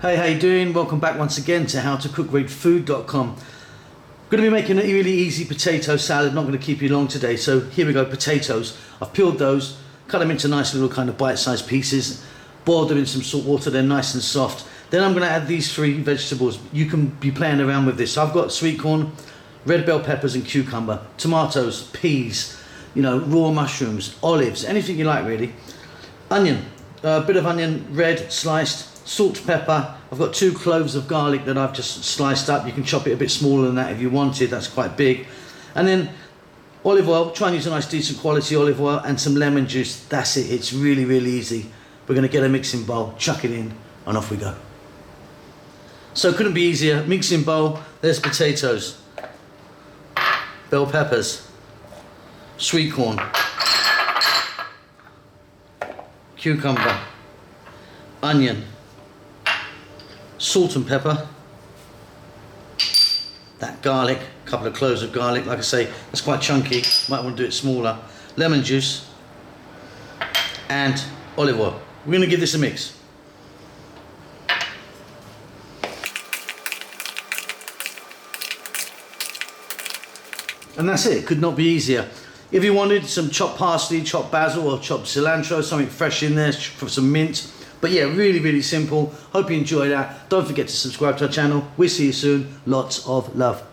Hey, how you doing? Welcome back once again to howtocookwithfood.com. Going to be making a really easy potato salad, not going to keep you long today. So here we go, potatoes. I've peeled those, cut them into nice little kind of bite-sized pieces, boiled them in some salt water, they're nice and soft. Then I'm going to add these three vegetables. You can be playing around with this. So I've got sweet corn, red bell peppers and cucumber, tomatoes, peas, raw mushrooms, olives, anything you like really. Onion, a bit of onion, red, sliced, salt, pepper. I've got 2 cloves of garlic that I've just sliced up. You can chop it a bit smaller than that if you wanted, that's quite big. And then olive oil, try and use a nice decent quality olive oil, and some lemon juice. That's it, it's really, really easy. We're going to get a mixing bowl, chuck it in, and off we go. So couldn't be easier, mixing bowl, there's potatoes, bell peppers, sweet corn, cucumber, onion, salt and pepper, that garlic, a couple of cloves of garlic, like I say, that's quite chunky, might want to do it smaller, lemon juice, and olive oil. We're going to give this a mix. And that's it, could not be easier. If you wanted some chopped parsley, chopped basil, or chopped cilantro, something fresh in there for some mint. But yeah, really, really simple. Hope you enjoyed that. Don't forget to subscribe to our channel. We'll see you soon. Lots of love.